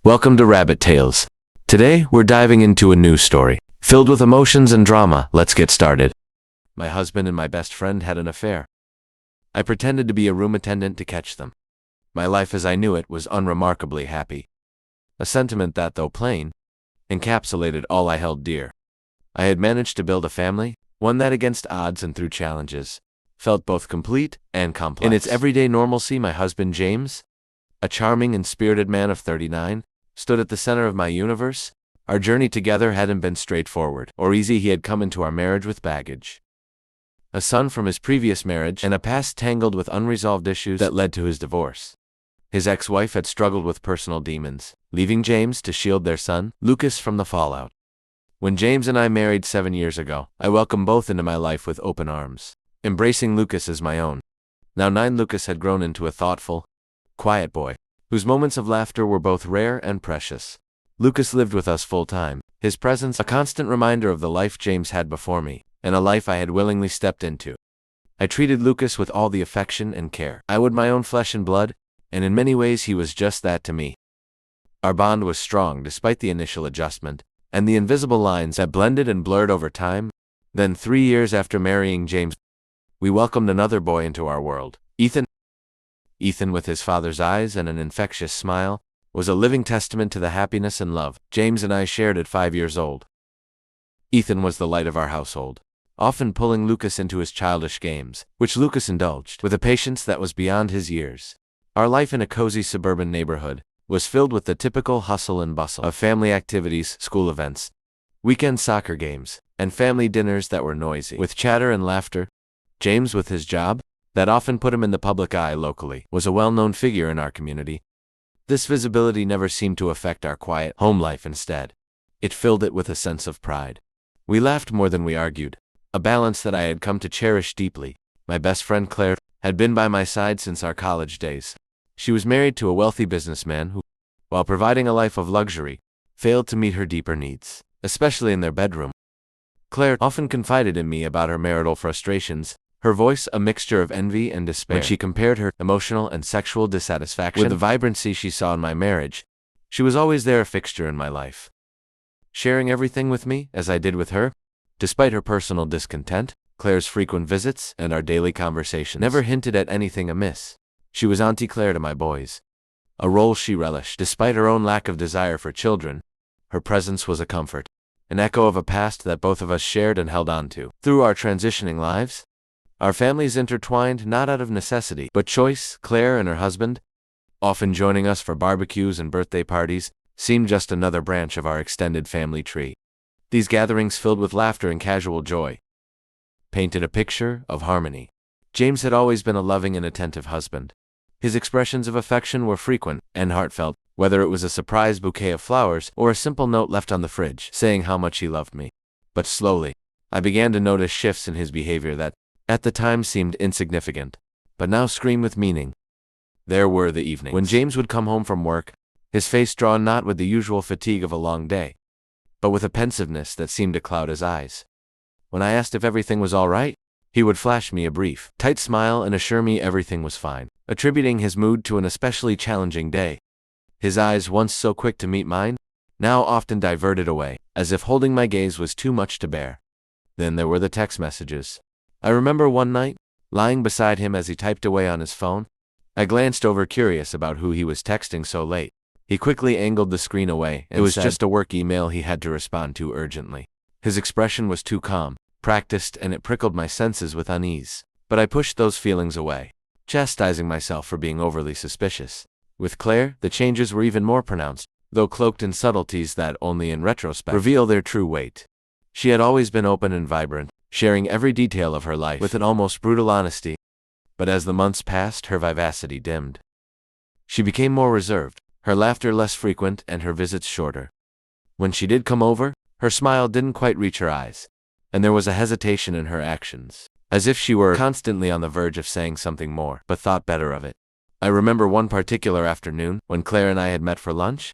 Welcome to Rabbit Tales. Today, we're diving into a new story. Filled with emotions and drama, let's get started. My husband and my best friend had an affair. I pretended to be a room attendant to catch them. My life as I knew it was unremarkably happy. A sentiment that, though plain, encapsulated all I held dear. I had managed to build a family, one that against odds and through challenges, felt both complete and complex. In its everyday normalcy, my husband James, a charming and spirited man of 39, stood at the center of my universe. Our journey together hadn't been straightforward or easy. He had come into our marriage with baggage. A son from his previous marriage and a past tangled with unresolved issues that led to his divorce. His ex-wife had struggled with personal demons, leaving James to shield their son, Lucas, from the fallout. When James and I married 7 years ago, I welcomed both into my life with open arms, embracing Lucas as my own. Now 9, Lucas had grown into a thoughtful, quiet boy, whose moments of laughter were both rare and precious. Lucas lived with us full-time, his presence a constant reminder of the life James had before me, and a life I had willingly stepped into. I treated Lucas with all the affection and care I would my own flesh and blood, and in many ways he was just that to me. Our bond was strong despite the initial adjustment, and the invisible lines that blended and blurred over time. Then 3 years after marrying James, we welcomed another boy into our world, Ethan. Ethan, with his father's eyes and an infectious smile, was a living testament to the happiness and love James and I shared at 5 years old. Ethan was the light of our household, often pulling Lucas into his childish games, which Lucas indulged with a patience that was beyond his years. Our life in a cozy suburban neighborhood was filled with the typical hustle and bustle of family activities, school events, weekend soccer games, and family dinners that were noisy with chatter and laughter. James, with his job that often put him in the public eye locally, was a well-known figure in our community. This visibility never seemed to affect our quiet home life. Instead, it filled it with a sense of pride. We laughed more than we argued, a balance that I had come to cherish deeply. My best friend Claire had been by my side since our college days. She was married to a wealthy businessman who, while providing a life of luxury, failed to meet her deeper needs, especially in their bedroom. Claire often confided in me about her marital frustrations, her voice a mixture of envy and despair. When she compared her emotional and sexual dissatisfaction with the vibrancy she saw in my marriage, she was always there, a fixture in my life, sharing everything with me as I did with her. Despite her personal discontent, Claire's frequent visits and our daily conversations never hinted at anything amiss. She was Auntie Claire to my boys, a role she relished. Despite her own lack of desire for children, her presence was a comfort, an echo of a past that both of us shared and held on to. Through our transitioning lives, our families intertwined not out of necessity, but choice. Claire and her husband, often joining us for barbecues and birthday parties, seemed just another branch of our extended family tree. These gatherings, filled with laughter and casual joy, painted a picture of harmony. James had always been a loving and attentive husband. His expressions of affection were frequent and heartfelt, whether it was a surprise bouquet of flowers or a simple note left on the fridge saying how much he loved me. But slowly, I began to notice shifts in his behavior that, at the time, seemed insignificant, but now screamed with meaning. There were the evenings when James would come home from work, his face drawn not with the usual fatigue of a long day, but with a pensiveness that seemed to cloud his eyes. When I asked if everything was all right, he would flash me a brief, tight smile and assure me everything was fine, attributing his mood to an especially challenging day. His eyes, once so quick to meet mine, now often diverted away, as if holding my gaze was too much to bear. Then there were the text messages. I remember one night, lying beside him as he typed away on his phone. I glanced over, curious about who he was texting so late. He quickly angled the screen away and said, just a work email he had to respond to urgently. His expression was too calm, practiced, and it prickled my senses with unease. But I pushed those feelings away, chastising myself for being overly suspicious. With Claire, the changes were even more pronounced, though cloaked in subtleties that only in retrospect reveal their true weight. She had always been open and vibrant, sharing every detail of her life with an almost brutal honesty. But as the months passed, her vivacity dimmed. She became more reserved, her laughter less frequent and her visits shorter. When she did come over, her smile didn't quite reach her eyes, and there was a hesitation in her actions, as if she were constantly on the verge of saying something more, but thought better of it. I remember one particular afternoon, when Claire and I had met for lunch.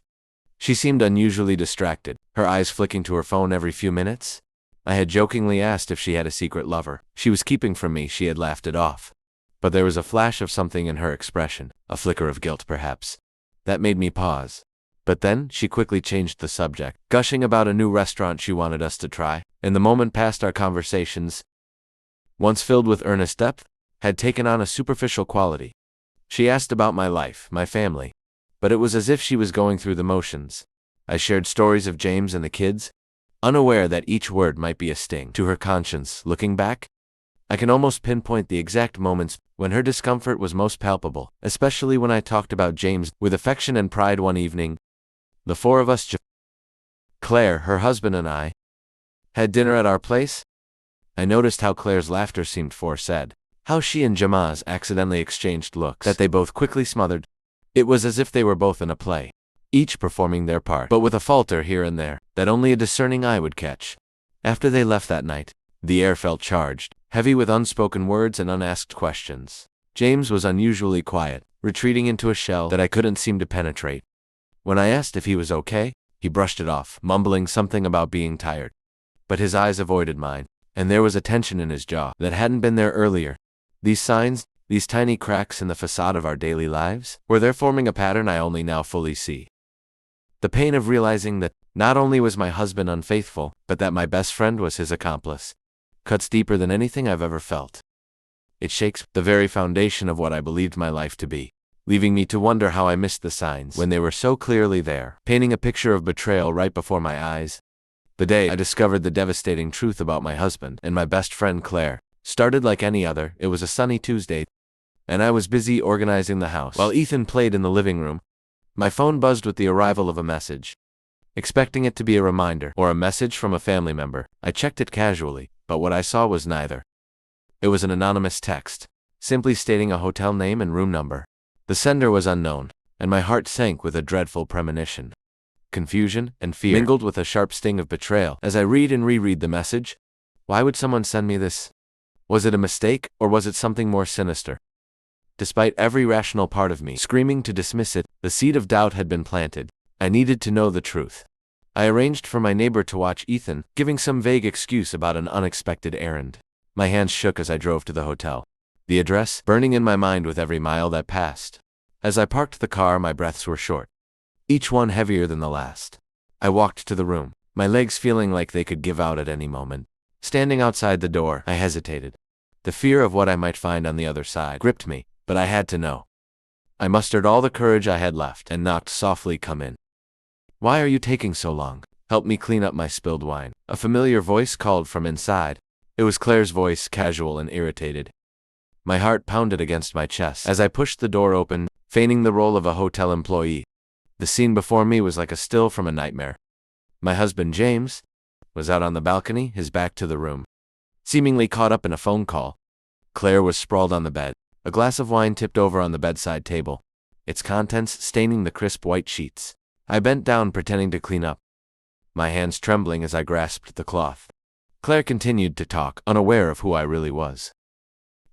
She seemed unusually distracted, her eyes flicking to her phone every few minutes. I had jokingly asked if she had a secret lover she was keeping from me. She had laughed it off. But there was a flash of something in her expression, a flicker of guilt perhaps, that made me pause. But then, she quickly changed the subject, gushing about a new restaurant she wanted us to try, and the moment past our conversations, once filled with earnest depth, had taken on a superficial quality. She asked about my life, my family, but it was as if she was going through the motions. I shared stories of James and the kids, unaware that each word might be a sting to her conscience. Looking back, I can almost pinpoint the exact moments when her discomfort was most palpable, especially when I talked about James with affection and pride. One evening, the four of us, Claire, her husband, and I, had dinner at our place. I noticed how Claire's laughter seemed forced, how she and Jamaz accidentally exchanged looks that they both quickly smothered. It was as if they were both in a play, each performing their part, but with a falter here and there that only a discerning eye would catch. After they left that night, the air felt charged, heavy with unspoken words and unasked questions. James was unusually quiet, retreating into a shell that I couldn't seem to penetrate. When I asked if he was okay, he brushed it off, mumbling something about being tired. But his eyes avoided mine, and there was a tension in his jaw that hadn't been there earlier. These signs, these tiny cracks in the facade of our daily lives, were there forming a pattern I only now fully see. The pain of realizing that not only was my husband unfaithful, but that my best friend was his accomplice, cuts deeper than anything I've ever felt. It shakes the very foundation of what I believed my life to be, leaving me to wonder how I missed the signs when they were so clearly there, painting a picture of betrayal right before my eyes. The day I discovered the devastating truth about my husband and my best friend Claire started like any other. It was a sunny Tuesday, and I was busy organizing the house while Ethan played in the living room. My phone buzzed with the arrival of a message. Expecting it to be a reminder or a message from a family member, I checked it casually, but what I saw was neither. It was an anonymous text, simply stating a hotel name and room number. The sender was unknown, and my heart sank with a dreadful premonition. Confusion and fear mingled with a sharp sting of betrayal as I read and reread the message. Why would someone send me this? Was it a mistake, or was it something more sinister? Despite every rational part of me screaming to dismiss it, the seed of doubt had been planted. I needed to know the truth. I arranged for my neighbor to watch Ethan, giving some vague excuse about an unexpected errand. My hands shook as I drove to the hotel, the address burning in my mind with every mile that passed. As I parked the car, my breaths were short, each one heavier than the last. I walked to the room, my legs feeling like they could give out at any moment. Standing outside the door, I hesitated. The fear of what I might find on the other side gripped me, but I had to know. I mustered all the courage I had left and knocked softly. Come in. Why are you taking so long? Help me clean up my spilled wine. A familiar voice called from inside. It was Claire's voice, casual and irritated. My heart pounded against my chest as I pushed the door open, feigning the role of a hotel employee. The scene before me was like a still from a nightmare. My husband, James, was out on the balcony, his back to the room, seemingly caught up in a phone call. Claire was sprawled on the bed, a glass of wine tipped over on the bedside table, its contents staining the crisp white sheets. I bent down, pretending to clean up, my hands trembling as I grasped the cloth. Claire continued to talk, unaware of who I really was.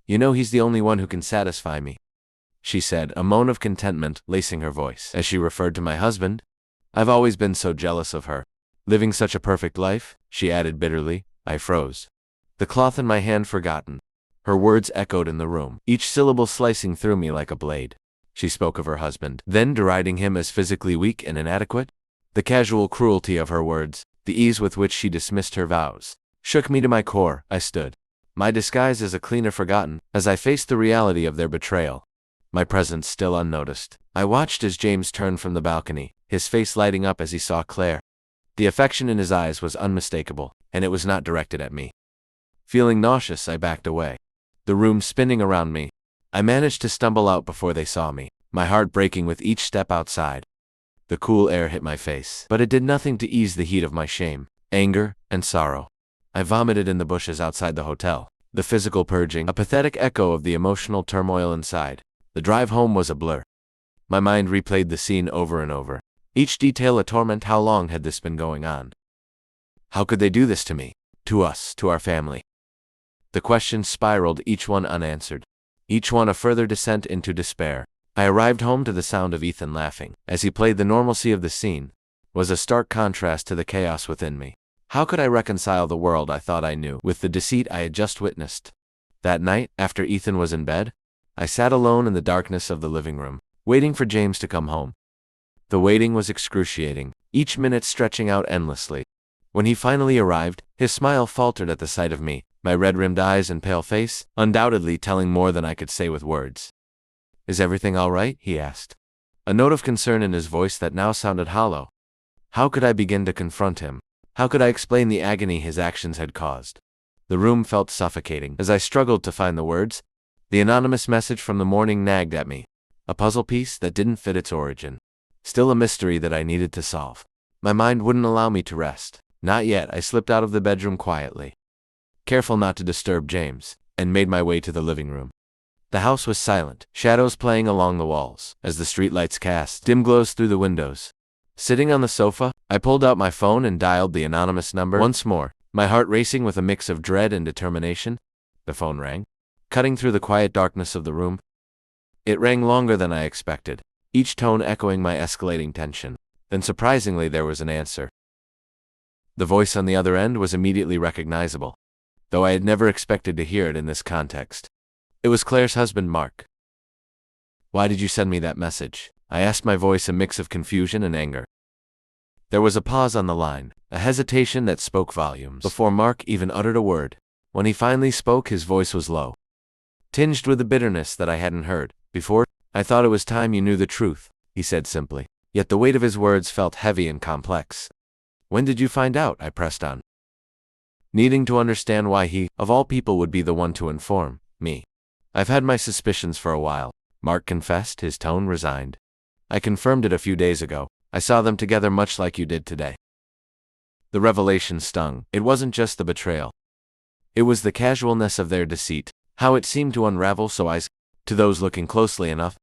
You know, he's the only one who can satisfy me, she said, a moan of contentment lacing her voice as she referred to my husband. I've always been so jealous of her, living such a perfect life, she added bitterly. I froze, the cloth in my hand forgotten. Her words echoed in the room, each syllable slicing through me like a blade. She spoke of her husband, then deriding him as physically weak and inadequate. The casual cruelty of her words, the ease with which she dismissed her vows, shook me to my core. I stood, my disguise as a cleaner forgotten, as I faced the reality of their betrayal, my presence still unnoticed. I watched as James turned from the balcony, his face lighting up as he saw Claire. The affection in his eyes was unmistakable, and it was not directed at me. Feeling nauseous, I backed away, the room spinning around me. I managed to stumble out before they saw me, my heart breaking with each step outside. The cool air hit my face, but it did nothing to ease the heat of my shame, anger, and sorrow. I vomited in the bushes outside the hotel, the physical purging a pathetic echo of the emotional turmoil inside. The drive home was a blur. My mind replayed the scene over and over, each detail a torment. How long had this been going on? How could they do this to me, to us, to our family? The questions spiraled, each one unanswered, each one a further descent into despair. I arrived home to the sound of Ethan laughing as he played. The normalcy of the scene was a stark contrast to the chaos within me. How could I reconcile the world I thought I knew with the deceit I had just witnessed? That night, after Ethan was in bed, I sat alone in the darkness of the living room, waiting for James to come home. The waiting was excruciating, each minute stretching out endlessly. When he finally arrived, his smile faltered at the sight of me, my red-rimmed eyes and pale face, undoubtedly telling more than I could say with words. "Is everything all right?" he asked, a note of concern in his voice that now sounded hollow. How could I begin to confront him? How could I explain the agony his actions had caused? The room felt suffocating as I struggled to find the words. The anonymous message from the morning nagged at me, a puzzle piece that didn't fit its origin. Still a mystery that I needed to solve. My mind wouldn't allow me to rest. Not yet. I slipped out of the bedroom quietly, careful not to disturb James, and made my way to the living room. The house was silent, shadows playing along the walls, as the streetlights cast dim glows through the windows. Sitting on the sofa, I pulled out my phone and dialed the anonymous number once more, my heart racing with a mix of dread and determination. The phone rang, cutting through the quiet darkness of the room. It rang longer than I expected, each tone echoing my escalating tension. Then surprisingly there was an answer. The voice on the other end was immediately recognizable, though I had never expected to hear it in this context. It was Claire's husband, Mark. "Why did you send me that message?" I asked, my voice a mix of confusion and anger. There was a pause on the line, a hesitation that spoke volumes, before Mark even uttered a word. When he finally spoke, his voice was low, tinged with a bitterness that I hadn't heard before. "I thought it was time you knew the truth," he said simply, yet the weight of his words felt heavy and complex. "When did you find out?" I pressed on, needing to understand why he, of all people, would be the one to inform me. "I've had my suspicions for a while," Mark confessed, his tone resigned. "I confirmed it a few days ago. I saw them together much like you did today." The revelation stung. It wasn't just the betrayal. It was the casualness of their deceit, how it seemed to unravel so easily to those looking closely enough.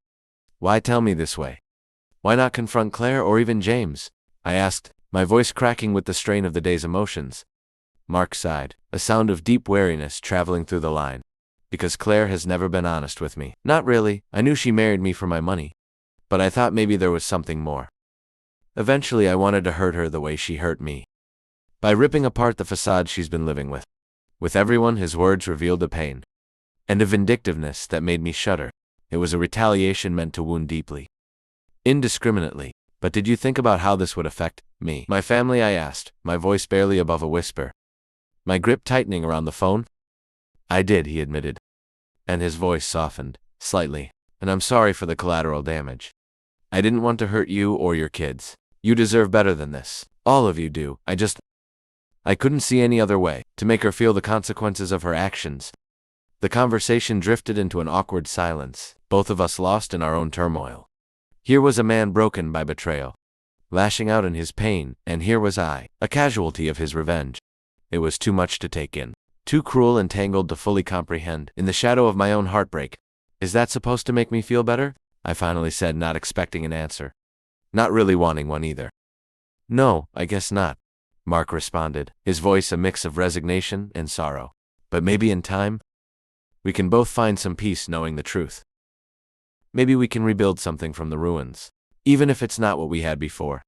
"Why tell me this way? Why not confront Claire or even James?" I asked, my voice cracking with the strain of the day's emotions. Mark sighed, a sound of deep weariness traveling through the line. "Because Claire has never been honest with me." "Not really. I knew she married me for my money, but I thought maybe there was something more. Eventually I wanted to hurt her the way she hurt me, by ripping apart the facade she's been living with." With everyone, his words revealed a pain and a vindictiveness that made me shudder. It was a retaliation meant to wound deeply, indiscriminately. "But did you think about how this would affect me, my family?" I asked, my voice barely above a whisper, my grip tightening around the phone. "I did," he admitted, and his voice softened slightly. "And I'm sorry for the collateral damage. I didn't want to hurt you or your kids. You deserve better than this. All of you do. I couldn't see any other way to make her feel the consequences of her actions." The conversation drifted into an awkward silence, both of us lost in our own turmoil. Here was a man broken by betrayal, lashing out in his pain, and here was I, a casualty of his revenge. It was too much to take in, too cruel and tangled to fully comprehend. In the shadow of my own heartbreak, "Is that supposed to make me feel better?" I finally said, not expecting an answer, not really wanting one either. "No, I guess not," Mark responded, his voice a mix of resignation and sorrow. "But maybe in time, we can both find some peace knowing the truth. Maybe we can rebuild something from the ruins, even if it's not what we had before."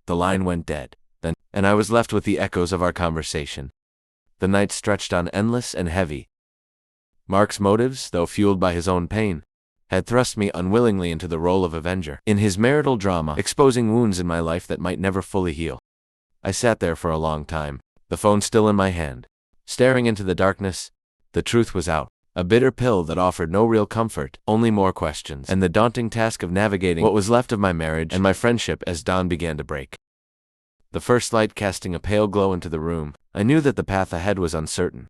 The line went dead, then, and I was left with the echoes of our conversation. The night stretched on, endless and heavy. Mark's motives, though fueled by his own pain, had thrust me unwillingly into the role of avenger in his marital drama, exposing wounds in my life that might never fully heal. I sat there for a long time, the phone still in my hand, staring into the darkness. The truth was out, a bitter pill that offered no real comfort, only more questions, and the daunting task of navigating what was left of my marriage and my friendship as dawn began to break. The first light casting a pale glow into the room, I knew that the path ahead was uncertain.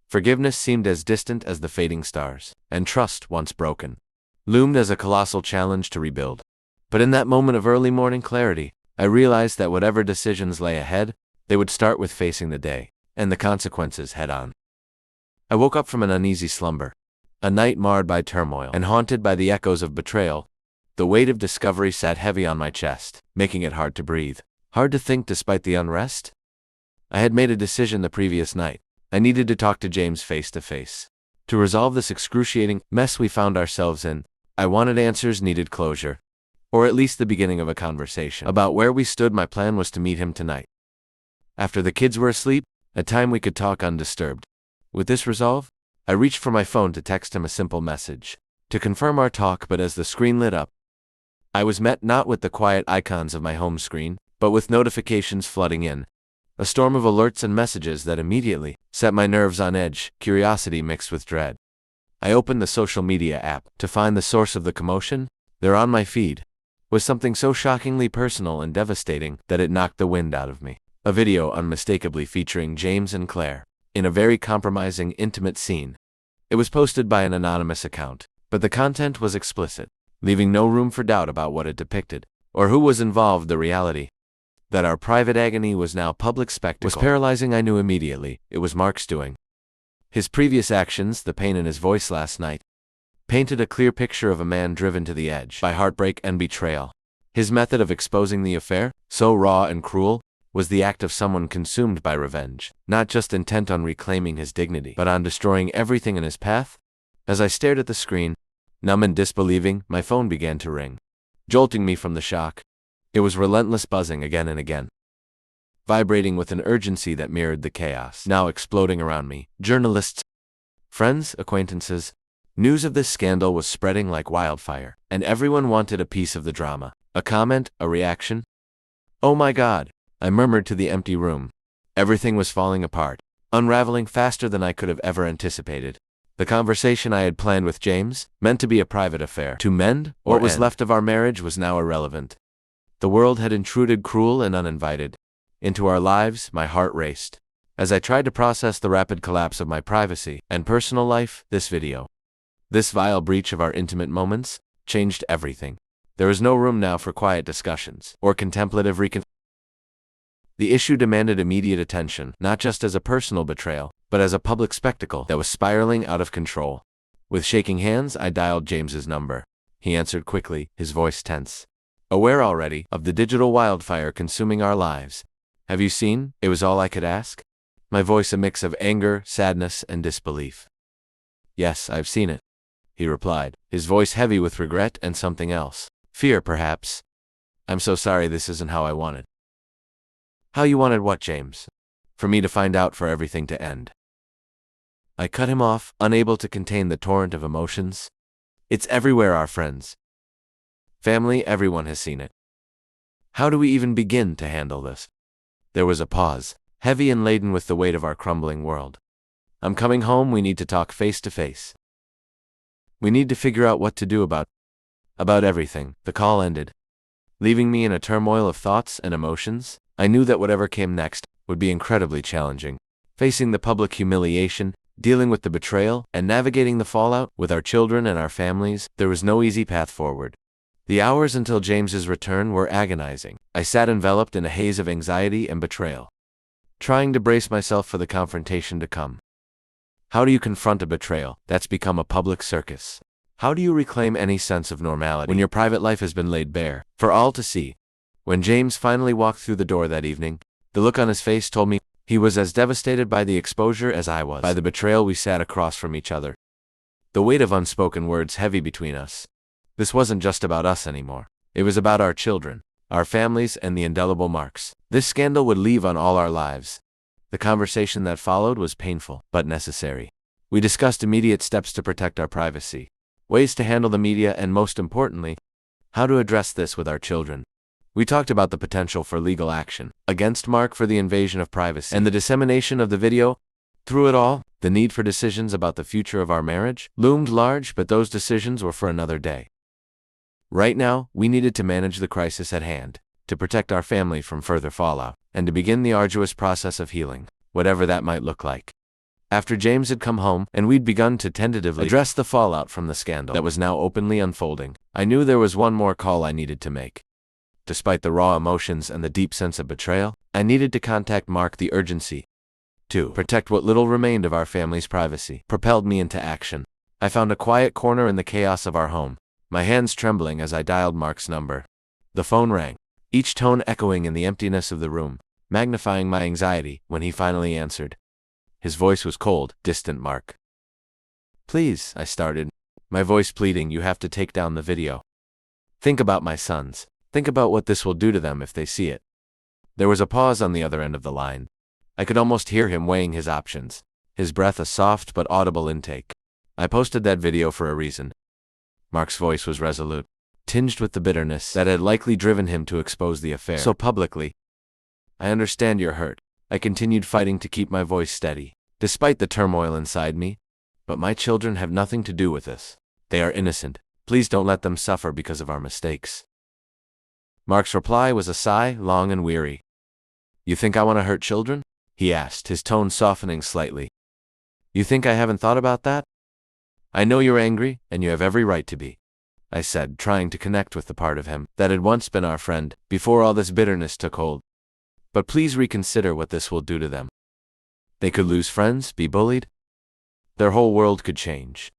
Forgiveness seemed as distant as the fading stars, and trust, once broken, loomed as a colossal challenge to rebuild. But in that moment of early morning clarity, I realized that whatever decisions lay ahead, they would start with facing the day and the consequences head on. I woke up from an uneasy slumber, a night marred by turmoil and haunted by the echoes of betrayal. The weight of discovery sat heavy on my chest, making it hard to breathe, hard to think despite the unrest. I had made a decision the previous night. I needed to talk to James face to face, to resolve this excruciating mess we found ourselves in. I wanted answers, needed closure, or at least the beginning of a conversation about where we stood. My plan was to meet him tonight, after the kids were asleep, a time we could talk undisturbed. With this resolve, I reached for my phone to text him a simple message to confirm our talk, but as the screen lit up, I was met not with the quiet icons of my home screen, but with notifications flooding in. A storm of alerts and messages that immediately set my nerves on edge, curiosity mixed with dread. I opened the social media app to find the source of the commotion. There on my feed was something so shockingly personal and devastating that it knocked the wind out of me. A video unmistakably featuring James and Claire in a very compromising, intimate scene. It was posted by an anonymous account, but the content was explicit, leaving no room for doubt about what it depicted, or who was involved. The reality that our private agony was now public spectacle was paralyzing. I knew immediately it was Mark's doing. His previous actions, the pain in his voice last night, painted a clear picture of a man driven to the edge by heartbreak and betrayal. His method of exposing the affair, so raw and cruel, was the act of someone consumed by revenge, not just intent on reclaiming his dignity, but on destroying everything in his path. As I stared at the screen, numb and disbelieving, my phone began to ring, jolting me from the shock. It was relentless, buzzing again and again, vibrating with an urgency that mirrored the chaos now exploding around me. Journalists, friends, acquaintances. News of this scandal was spreading like wildfire, and everyone wanted a piece of the drama. A comment, a reaction. "Oh my God," I murmured to the empty room. Everything was falling apart, unraveling faster than I could have ever anticipated. The conversation I had planned with James, meant to be a private affair, to mend or what was left of our marriage, was now irrelevant. The world had intruded, cruel and uninvited, into our lives. My heart raced as I tried to process the rapid collapse of my privacy and personal life. This video, this vile breach of our intimate moments, changed everything. There was no room now for quiet discussions or contemplative reconsideration. The issue demanded immediate attention, not just as a personal betrayal, but as a public spectacle that was spiraling out of control. With shaking hands, I dialed James's number. He answered quickly, his voice tense. "Aware already of the digital wildfire consuming our lives. Have you seen?" It was all I could ask, my voice a mix of anger, sadness, and disbelief. "Yes, I've seen it," he replied, his voice heavy with regret and something else. Fear, perhaps. "I'm so sorry, this isn't how I wanted." "How you wanted what, James?" "For me to find out, for everything to end." I cut him off, unable to contain the torrent of emotions. "It's everywhere, our friends, family, everyone has seen it. How do we even begin to handle this?" There was a pause, heavy and laden with the weight of our crumbling world. "I'm coming home, we need to talk face to face. We need to figure out what to do about everything." The call ended, leaving me in a turmoil of thoughts and emotions. I knew that whatever came next would be incredibly challenging. Facing the public humiliation, dealing with the betrayal, and navigating the fallout with our children and our families, there was no easy path forward. The hours until James's return were agonizing. I sat enveloped in a haze of anxiety and betrayal, trying to brace myself for the confrontation to come. How do you confront a betrayal that's become a public circus? How do you reclaim any sense of normality when your private life has been laid bare for all to see? When James finally walked through the door that evening, the look on his face told me he was as devastated by the exposure as I was by the betrayal. We sat across from each other, the weight of unspoken words heavy between us. This wasn't just about us anymore. It was about our children, our families, and the indelible marks this scandal would leave on all our lives. The conversation that followed was painful, but necessary. We discussed immediate steps to protect our privacy, ways to handle the media, and most importantly, how to address this with our children. We talked about the potential for legal action against Mark for the invasion of privacy and the dissemination of the video. Through it all, the need for decisions about the future of our marriage loomed large, but those decisions were for another day. Right now, we needed to manage the crisis at hand, to protect our family from further fallout, and to begin the arduous process of healing, whatever that might look like. After James had come home and we'd begun to tentatively address the fallout from the scandal that was now openly unfolding, I knew there was one more call I needed to make. Despite the raw emotions and the deep sense of betrayal, I needed to contact Mark. The urgency to protect what little remained of our family's privacy propelled me into action. I found a quiet corner in the chaos of our home, my hands trembling as I dialed Mark's number. The phone rang, each tone echoing in the emptiness of the room, magnifying my anxiety. When he finally answered, his voice was cold, distant. "Mark, please," I started, my voice pleading, "you have to take down the video. Think about my sons. Think about what this will do to them if they see it." There was a pause on the other end of the line. I could almost hear him weighing his options, his breath a soft but audible intake. "I posted that video for a reason." Mark's voice was resolute. tinged with the bitterness that had likely driven him to expose the affair so publicly. I understand you're hurt. I continued fighting to keep my voice steady, despite the turmoil inside me. But my children have nothing to do with this. They are innocent. Please don't let them suffer because of our mistakes. Mark's reply was a sigh, long and weary. You think I want to hurt children? He asked, his tone softening slightly. You think I haven't thought about that? I know you're angry, and you have every right to be, I said, trying to connect with the part of him that had once been our friend, before all this bitterness took hold. But please reconsider what this will do to them. They could lose friends, be bullied. Their whole world could change.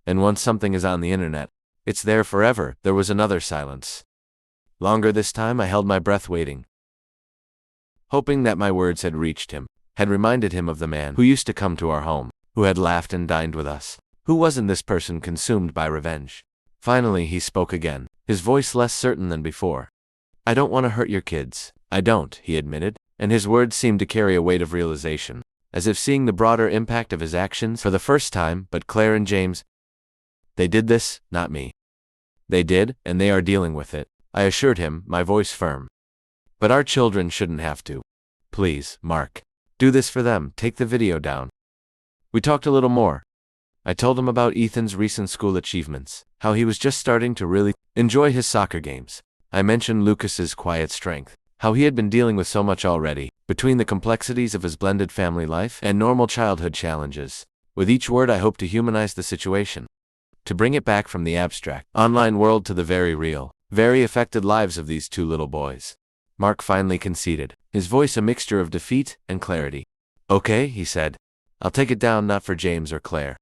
And once something is on the internet, it's there forever. There was another silence. Longer this time. I held my breath, waiting, hoping that my words had reached him, had reminded him of the man who used to come to our home, who had laughed and dined with us. Who wasn't this person consumed by revenge? Finally he spoke again, his voice less certain than before. I don't want to hurt your kids. I don't, he admitted, and his words seemed to carry a weight of realization, as if seeing the broader impact of his actions for the first time. But Claire and James, they did this, not me. They did, and they are dealing with it, I assured him, my voice firm. But our children shouldn't have to. Please, Mark, do this for them. Take the video down. We talked a little more. I told him about Ethan's recent school achievements, how he was just starting to really enjoy his soccer games. I mentioned Lucas's quiet strength, how he had been dealing with so much already, between the complexities of his blended family life and normal childhood challenges. With each word I hoped to humanize the situation, to bring it back from the abstract online world to the very real, very affected lives of these two little boys. Mark finally conceded, his voice a mixture of defeat and clarity. Okay, he said. I'll take it down, not for James or Claire,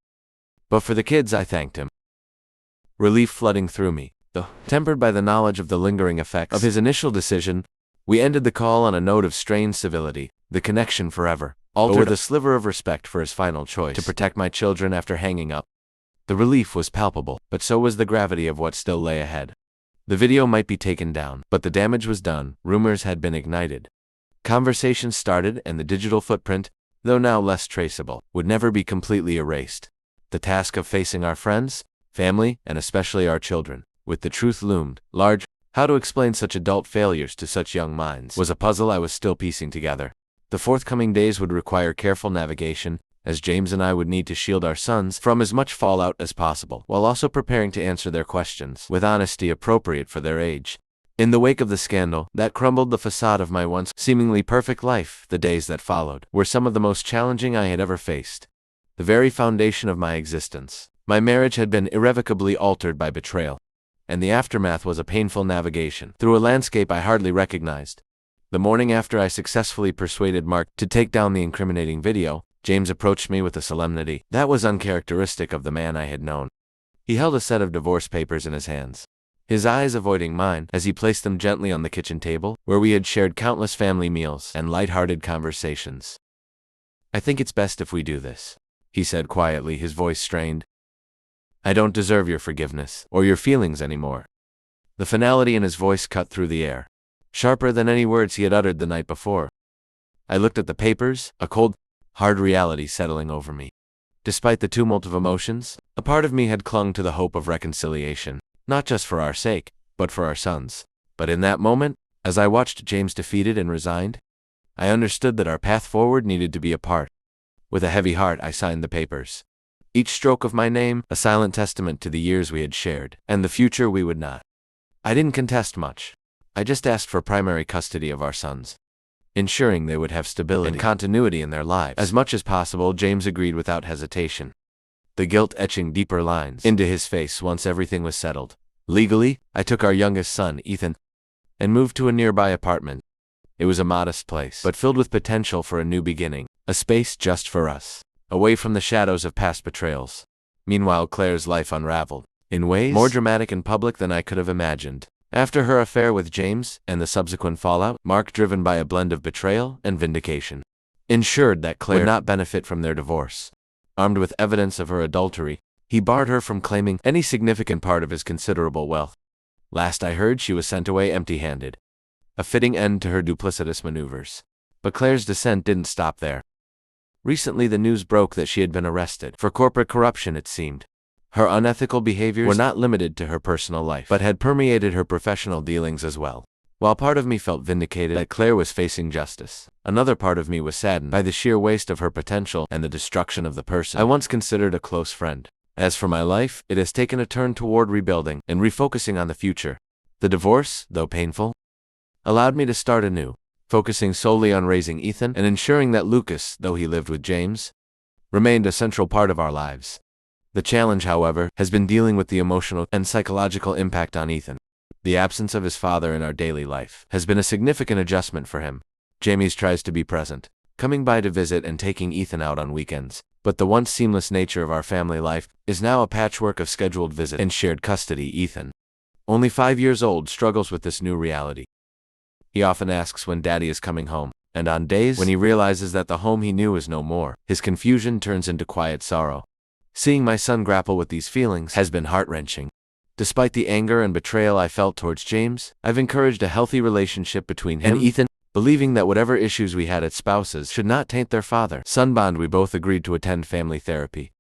but for the kids. I thanked him, relief flooding through me, though tempered by the knowledge of the lingering effects of his initial decision. We ended the call on a note of strained civility, the connection forever altered, but with a sliver of respect for his final choice to protect my children after hanging up. The relief was palpable, but so was the gravity of what still lay ahead. The video might be taken down, but the damage was done. Rumors had been ignited. Conversations started, and the digital footprint, though now less traceable, would never be completely erased. The task of facing our friends, family, and especially our children, with the truth loomed large. How to explain such adult failures to such young minds was a puzzle I was still piecing together. The forthcoming days would require careful navigation, as James and I would need to shield our sons from as much fallout as possible, while also preparing to answer their questions with honesty appropriate for their age. In the wake of the scandal that crumbled the facade of my once seemingly perfect life, the days that followed were some of the most challenging I had ever faced. The very foundation of my existence, my marriage, had been irrevocably altered by betrayal, and the aftermath was a painful navigation through a landscape I hardly recognized. The morning after I successfully persuaded Mark to take down the incriminating video, James approached me with a solemnity that was uncharacteristic of the man I had known. He held a set of divorce papers in his hands, his eyes avoiding mine as he placed them gently on the kitchen table, where we had shared countless family meals and light-hearted conversations. I think it's best if we do this, he said quietly, his voice strained. I don't deserve your forgiveness or your feelings anymore. The finality in his voice cut through the air, sharper than any words he had uttered the night before. I looked at the papers, a cold, hard reality settling over me. Despite the tumult of emotions, a part of me had clung to the hope of reconciliation, not just for our sake, but for our sons. But in that moment, as I watched James defeated and resigned, I understood that our path forward needed to be apart. With a heavy heart, I signed the papers. Each stroke of my name, a silent testament to the years we had shared, and the future we would not. I didn't contest much. I just asked for primary custody of our sons, ensuring they would have stability and continuity in their lives. As much as possible, James agreed without hesitation, the guilt etching deeper lines into his face once everything was settled. Legally, I took our youngest son, Ethan, and moved to a nearby apartment. It was a modest place, but filled with potential for a new beginning, a space just for us, away from the shadows of past betrayals. Meanwhile, Claire's life unraveled, in ways more dramatic and public than I could have imagined. After her affair with James and the subsequent fallout, Mark, driven by a blend of betrayal and vindication, ensured that Claire would not benefit from their divorce. Armed with evidence of her adultery, he barred her from claiming any significant part of his considerable wealth. Last I heard, she was sent away empty-handed, a fitting end to her duplicitous maneuvers. But Claire's descent didn't stop there. Recently the news broke that she had been arrested for corporate corruption, it seemed. Her unethical behaviors were not limited to her personal life, but had permeated her professional dealings as well. While part of me felt vindicated that Claire was facing justice, another part of me was saddened by the sheer waste of her potential and the destruction of the person I once considered a close friend. As for my life, it has taken a turn toward rebuilding and refocusing on the future. The divorce, though painful, allowed me to start anew, focusing solely on raising Ethan and ensuring that Lucas, though he lived with James, remained a central part of our lives. The challenge, however, has been dealing with the emotional and psychological impact on Ethan. The absence of his father in our daily life has been a significant adjustment for him. James tries to be present, coming by to visit and taking Ethan out on weekends, but the once seamless nature of our family life is now a patchwork of scheduled visits and shared custody. Ethan, only 5 years old, struggles with this new reality. He often asks when Daddy is coming home, and on days when he realizes that the home he knew is no more, his confusion turns into quiet sorrow. Seeing my son grapple with these feelings has been heart-wrenching. Despite the anger and betrayal I felt towards James, I've encouraged a healthy relationship between him and Ethan, believing that whatever issues we had as spouses should not taint their father-son bond. We both agreed to attend family therapy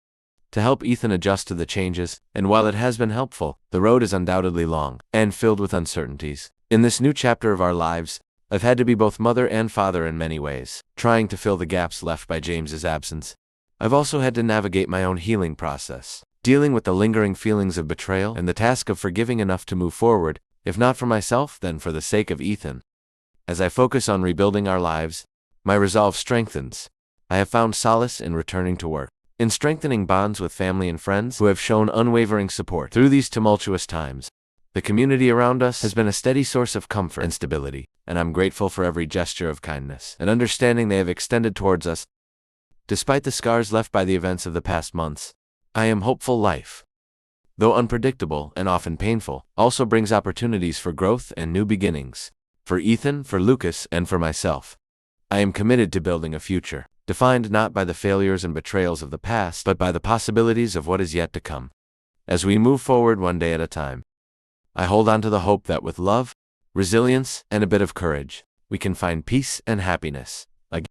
to help Ethan adjust to the changes, and while it has been helpful, the road is undoubtedly long and filled with uncertainties. In this new chapter of our lives, I've had to be both mother and father in many ways, trying to fill the gaps left by James's absence. I've also had to navigate my own healing process, dealing with the lingering feelings of betrayal and the task of forgiving enough to move forward, if not for myself, then for the sake of Ethan. As I focus on rebuilding our lives, my resolve strengthens. I have found solace in returning to work, in strengthening bonds with family and friends who have shown unwavering support through these tumultuous times. The community around us has been a steady source of comfort and stability, and I'm grateful for every gesture of kindness and understanding they have extended towards us. Despite the scars left by the events of the past months, I am hopeful. Life, though unpredictable and often painful, also brings opportunities for growth and new beginnings. For Ethan, for Lucas, and for myself, I am committed to building a future, defined not by the failures and betrayals of the past, but by the possibilities of what is yet to come. As we move forward one day at a time, I hold on to the hope that with love, resilience, and a bit of courage, we can find peace and happiness.